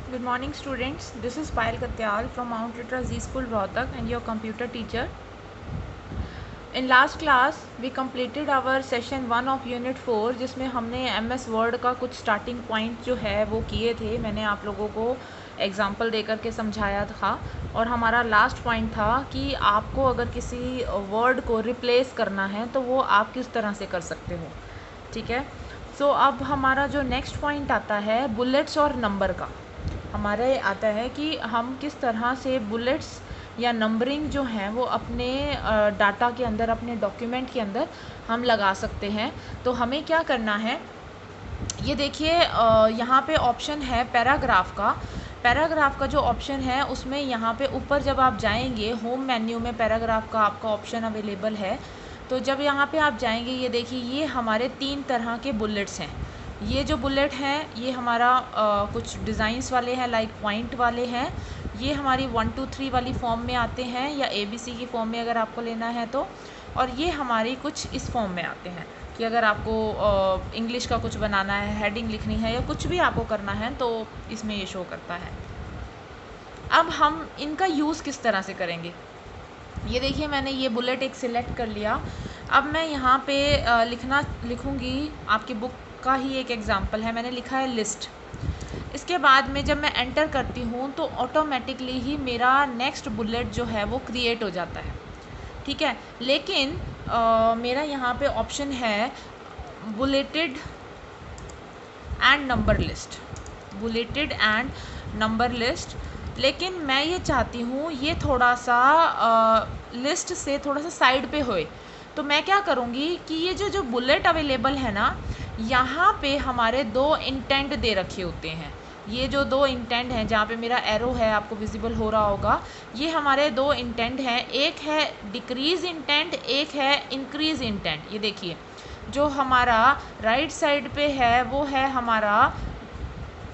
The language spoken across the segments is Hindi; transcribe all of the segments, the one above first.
Good morning students, this is Payal Katyal from Mount Litra Z School Rohtak and your computer teacher. In last class we completed our session 1 of unit 4 जिसमें हमने MS Word का कुछ starting point जो है वो किए थे। मैंने आप लोगों को एग्जाम्पल दे करके समझाया था और हमारा लास्ट पॉइंट था कि आपको अगर किसी वर्ड को रिप्लेस करना है तो वो आप किस तरह से कर सकते हो। ठीक है, सो अब हमारा जो नेक्स्ट पॉइंट आता है बुलेट्स और नंबर का, हमारे आता है कि हम किस तरह से बुलेट्स या नंबरिंग जो हैं वो अपने डाटा के अंदर, अपने डॉक्यूमेंट के अंदर हम लगा सकते हैं। तो हमें क्या करना है, ये देखिए यहाँ पे ऑप्शन है पैराग्राफ का। पैराग्राफ का जो ऑप्शन है उसमें यहाँ पे ऊपर जब आप जाएंगे होम मेन्यू में पैराग्राफ का आपका ऑप्शन अवेलेबल है। तो जब यहाँ पे आप जाएंगे, ये देखिए ये हमारे 3 तरह के बुलेट्स हैं। ये जो बुलेट हैं ये हमारा कुछ डिज़ाइंस वाले हैं, लाइक पॉइंट वाले हैं। ये हमारी 1 2 3 वाली फॉर्म में आते हैं या ABC की फॉर्म में अगर आपको लेना है तो। और ये हमारी कुछ इस फॉर्म में आते हैं कि अगर आपको इंग्लिश का कुछ बनाना है, हेडिंग लिखनी है या कुछ भी आपको करना है तो इसमें ये शो करता है। अब हम इनका यूज़ किस तरह से करेंगे, ये देखिए मैंने ये बुलेट एक सिलेक्ट कर लिया। अब मैं यहाँ पे लिखूँगी, आपकी बुक का ही एक एग्जांपल है, मैंने लिखा है लिस्ट। इसके बाद में जब मैं एंटर करती हूँ तो ऑटोमेटिकली ही मेरा नेक्स्ट बुलेट जो है वो क्रिएट हो जाता है। ठीक है, लेकिन मेरा यहाँ पे ऑप्शन है bulleted and number list, bulleted and number list. लेकिन मैं ये चाहती हूँ ये थोड़ा सा लिस्ट से थोड़ा सा साइड पे होए। तो मैं क्या करूँगी कि ये जो बुलेट अवेलेबल है ना, यहाँ पे हमारे 2 इंटेंट दे रखे होते हैं। ये जो 2 इंटेंट हैं, जहाँ पे मेरा एरो है आपको विजिबल हो रहा होगा, ये हमारे 2 इंटेंट हैं। एक है डिक्रीज इंटेंट, एक है इंक्रीज इंटेंट। ये देखिए जो हमारा राइट साइड पे है वो है हमारा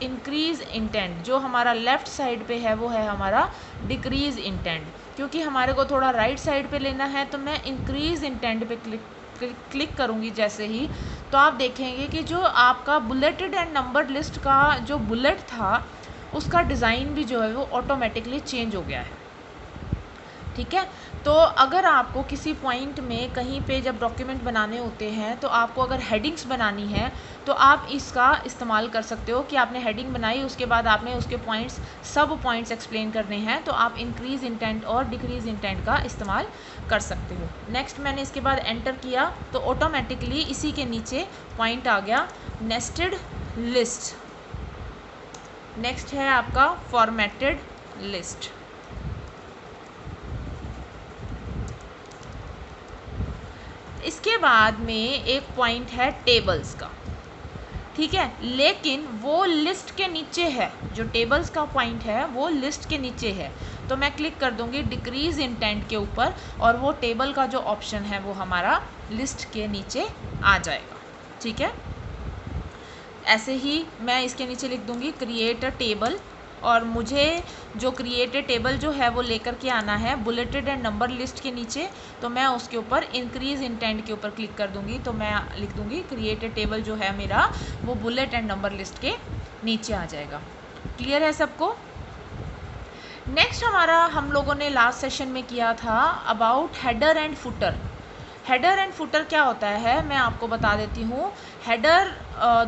इंक्रीज इंटेंट, जो हमारा लेफ़्ट साइड पे है वो है हमारा डिक्रीज इंटेंट। क्योंकि हमारे को थोड़ा राइट साइड पे लेना है तो मैं इंक्रीज इंटेंट पे क्लिक करूँगी जैसे ही, तो आप देखेंगे कि जो आपका बुलेटेड एंड नंबर लिस्ट का जो बुलेट था उसका डिज़ाइन भी जो है वो ऑटोमेटिकली चेंज हो गया है। ठीक है, तो अगर आपको किसी पॉइंट में कहीं पे जब डॉक्यूमेंट बनाने होते हैं तो आपको अगर हेडिंग्स बनानी है तो आप इसका इस्तेमाल कर सकते हो कि आपने हेडिंग बनाई, उसके बाद आपने उसके पॉइंट्स, सब पॉइंट्स एक्सप्लेन करने हैं, तो आप इंक्रीज इंटेंट और डिक्रीज इंटेंट का इस्तेमाल कर सकते हो। नेक्स्ट मैंने इसके बाद एंटर किया तो ऑटोमेटिकली इसी के नीचे पॉइंट आ गया नेस्टेड लिस्ट। नेक्स्ट है आपका फॉर्मेटेड लिस्ट। इसके बाद में एक पॉइंट है टेबल्स का। ठीक है, लेकिन वो लिस्ट के नीचे है, जो टेबल्स का पॉइंट है वो लिस्ट के नीचे है। तो मैं क्लिक कर दूंगी डिक्रीज इंटेंट के ऊपर और वो टेबल का जो ऑप्शन है वो हमारा लिस्ट के नीचे आ जाएगा। ठीक है, ऐसे ही मैं इसके नीचे लिख दूंगी क्रिएट अ टेबल, और मुझे जो क्रिएटेड टेबल जो है वो लेकर के आना है बुलेटेड एंड नंबर लिस्ट के नीचे। तो मैं उसके ऊपर इंक्रीज इंटेंट के ऊपर क्लिक कर दूंगी, तो मैं लिख दूंगी क्रिएटेड टेबल जो है मेरा वो बुलेट एंड नंबर लिस्ट के नीचे आ जाएगा। क्लियर है सबको? नेक्स्ट हमारा हम लोगों ने लास्ट सेशन में किया था about header and footer. Header and footer क्या होता है मैं आपको बता देती हूँ। हेडर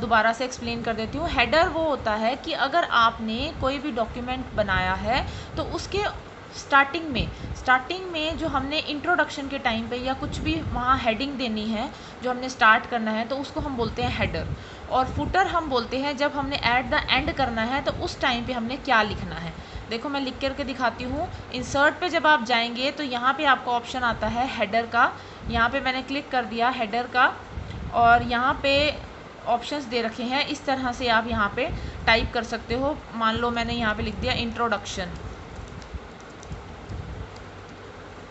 दोबारा से एक्सप्लेन कर देती हूँ। हेडर वो होता है कि अगर आपने कोई भी डॉक्यूमेंट बनाया है तो उसके स्टार्टिंग में जो हमने इंट्रोडक्शन के टाइम पे या कुछ भी वहाँ हेडिंग देनी है, जो हमने स्टार्ट करना है, तो उसको हम बोलते हैं हेडर। और फुटर हम बोलते हैं जब हमने एट द एंड करना है तो उस टाइम पे हमने क्या लिखना है। देखो मैं लिख करके दिखाती हूँ। इंसर्ट पे जब आप जाएंगे तो यहाँ पे आपको ऑप्शन आता है हेडर का। यहाँ पे मैंने क्लिक कर दिया हेडर का और यहाँ पे ऑप्शंस दे रखे हैं, इस तरह से आप यहाँ पे टाइप कर सकते हो। मान लो मैंने यहाँ पे लिख दिया इंट्रोडक्शन।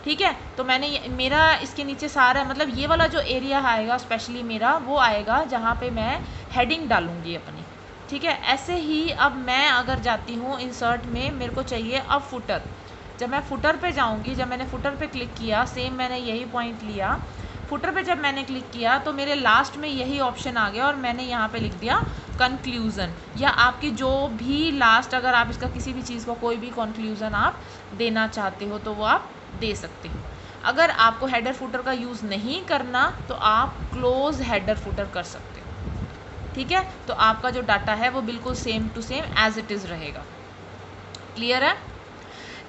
ठीक है, तो मैंने मेरा इसके नीचे सारा, मतलब ये वाला जो एरिया आएगा स्पेशली मेरा वो आएगा जहाँ पे मैं हेडिंग डालूँगी अपनी। ठीक है, ऐसे ही अब मैं अगर जाती हूँ इंसर्ट में, मेरे को चाहिए अब फुटर। जब मैं फुटर पे जाऊँगी, जब मैंने फुटर पे क्लिक किया, सेम मैंने यही पॉइंट लिया, फुटर पे जब मैंने क्लिक किया तो मेरे लास्ट में यही ऑप्शन आ गया और मैंने यहाँ पे लिख दिया कंक्लूज़न, या आपकी जो भी लास्ट, अगर आप इसका किसी भी चीज़ का कोई भी कंक्लूज़न आप देना चाहते हो तो वो आप दे सकते हो। अगर आपको हेडर फुटर का यूज़ नहीं करना तो आप क्लोज हेडर फुटर कर सकते हो। ठीक है, तो आपका जो डाटा है वो बिल्कुल same to same as it is रहेगा। क्लियर है?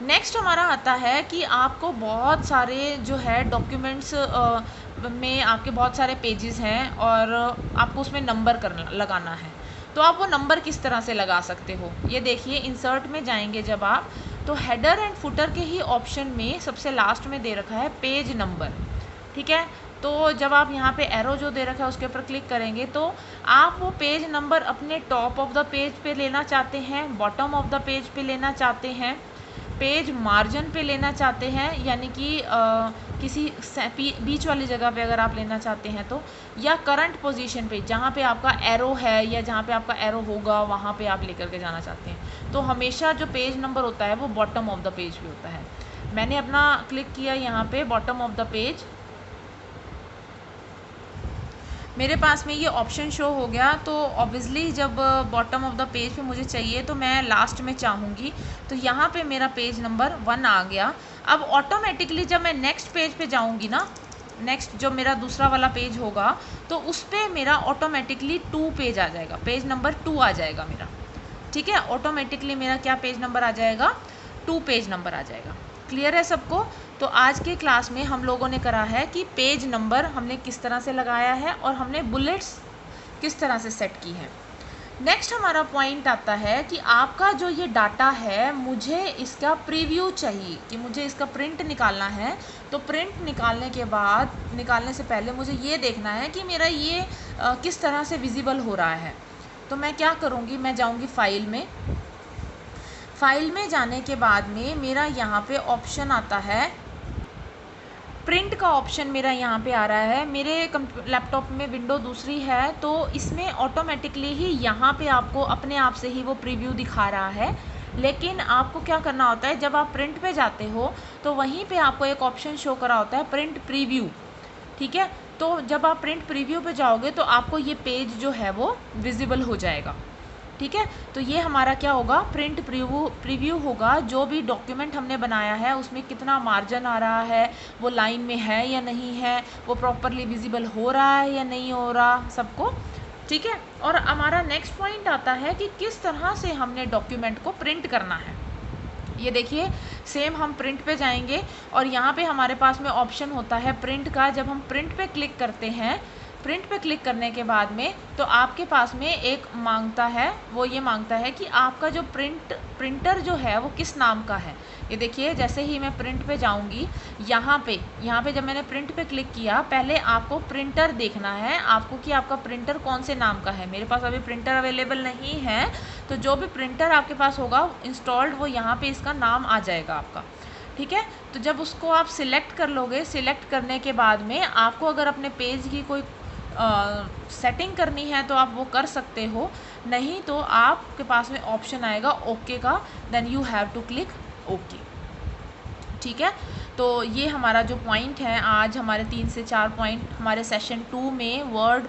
नेक्स्ट हमारा आता है कि आपको बहुत सारे जो है डॉक्यूमेंट्स में आपके बहुत सारे पेजेस हैं और आपको उसमें नंबर करना लगाना है, तो आप वो नंबर किस तरह से लगा सकते हो। ये देखिए, इंसर्ट में जाएंगे जब आप, तो हेडर एंड फुटर के ही ऑप्शन में सबसे लास्ट में दे रखा है पेज नंबर। ठीक है, तो जब आप यहाँ पे एरो जो दे रखा है उसके ऊपर क्लिक करेंगे तो आप वो पेज नंबर अपने टॉप ऑफ द पेज पे लेना चाहते हैं, बॉटम ऑफ द पेज पे लेना चाहते हैं, पेज मार्जिन पे लेना चाहते हैं, यानी कि किसी बीच वाली जगह पे अगर आप लेना चाहते हैं तो, या करंट पोजीशन पे जहाँ पे आपका एरो है या जहाँ पे आपका एरो होगा वहाँ पे आप लेकर के जाना चाहते हैं। तो हमेशा जो पेज नंबर होता है वो बॉटम ऑफ द पेज पे होता है। मैंने अपना क्लिक किया यहाँ पे बॉटम ऑफ द पेज, मेरे पास में ये ऑप्शन शो हो गया। तो ऑब्वियसली जब बॉटम ऑफ द पेज पे मुझे चाहिए तो मैं लास्ट में चाहूँगी, तो यहाँ पे मेरा पेज नंबर 1 आ गया। अब ऑटोमेटिकली जब मैं नेक्स्ट पेज पे जाऊँगी ना, नेक्स्ट जो मेरा दूसरा वाला पेज होगा तो उस पर मेरा ऑटोमेटिकली 2 पेज आ जाएगा, पेज नंबर 2 आ जाएगा मेरा। ठीक है, ऑटोमेटिकली मेरा क्या पेज नंबर आ जाएगा, 2 पेज नंबर आ जाएगा। क्लियर है सबको? तो आज के क्लास में हम लोगों ने करा है कि पेज नंबर हमने किस तरह से लगाया है और हमने बुलेट्स किस तरह से सेट की है। नेक्स्ट हमारा पॉइंट आता है कि आपका जो ये डाटा है, मुझे इसका प्रीव्यू चाहिए, कि मुझे इसका प्रिंट निकालना है। तो प्रिंट निकालने के बाद, निकालने से पहले मुझे ये देखना है कि मेरा ये किस तरह से विजिबल हो रहा है। तो मैं क्या करूँगी, मैं जाऊँगी फाइल में। फाइल में जाने के बाद में मेरा यहाँ पे ऑप्शन आता है, प्रिंट का ऑप्शन मेरा यहाँ पे आ रहा है। मेरे लैपटॉप में विंडो दूसरी है तो इसमें ऑटोमेटिकली ही यहाँ पे आपको अपने आप से ही वो प्रीव्यू दिखा रहा है। लेकिन आपको क्या करना होता है, जब आप प्रिंट पे जाते हो तो वहीं पे आपको एक ऑप्शन शो करा होता है, प्रिंट प्रीव्यू। ठीक है, तो जब आप प्रिंट प्रीव्यू पे जाओगे तो आपको ये पेज जो है वो विजिबल हो जाएगा। ठीक है, तो ये हमारा क्या होगा, प्रिंट प्रीव्यू होगा। जो भी डॉक्यूमेंट हमने बनाया है उसमें कितना मार्जिन आ रहा है, वो लाइन में है या नहीं है, वो प्रॉपरली विजिबल हो रहा है या नहीं हो रहा, सबको। ठीक है, और हमारा नेक्स्ट पॉइंट आता है कि किस तरह से हमने डॉक्यूमेंट को प्रिंट करना है। ये देखिए, सेम हम प्रिंट पे जाएंगे और यहाँ पे हमारे पास में ऑप्शन होता है प्रिंट का। जब हम प्रिंट पे क्लिक करते हैं, प्रिंट पे क्लिक करने के बाद में तो आपके पास में एक मांगता है, वो ये मांगता है कि आपका जो प्रिंटर जो है वो किस नाम का है। ये देखिए, जैसे ही मैं प्रिंट पे जाऊंगी, यहाँ पे जब मैंने प्रिंट पे क्लिक किया, पहले आपको प्रिंटर देखना है आपको कि आपका प्रिंटर कौन से नाम का है। मेरे पास अभी प्रिंटर अवेलेबल नहीं है, तो जो भी प्रिंटर आपके पास होगा इंस्टॉल्ड, वो यहाँ पे इसका नाम आ जाएगा आपका। ठीक है, तो जब उसको आप सिलेक्ट कर लोगे, सिलेक्ट करने के बाद में आपको अगर अपने पेज की कोई सेटिंग करनी है तो आप वो कर सकते हो, नहीं तो आपके पास में ऑप्शन आएगा ओके का, then you have to click okay. ठीक है, तो ये हमारा जो पॉइंट है, आज हमारे 3 से 4 पॉइंट हमारे सेशन 2 में वर्ड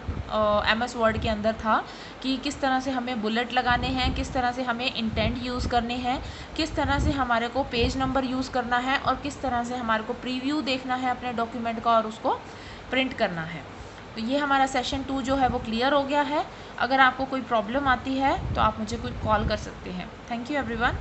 MS वर्ड के अंदर था कि किस तरह से हमें बुलेट लगाने हैं, किस तरह से हमें इंटेंट यूज़ करने हैं, किस तरह से हमारे को पेज नंबर यूज़ करना है और किस तरह से हमारे को प्रीव्यू देखना है अपने डॉक्यूमेंट का और उसको प्रिंट करना है। तो ये हमारा सेशन 2 जो है वो क्लियर हो गया है। अगर आपको कोई प्रॉब्लम आती है तो आप मुझे कोई कॉल कर सकते हैं। Thank you everyone.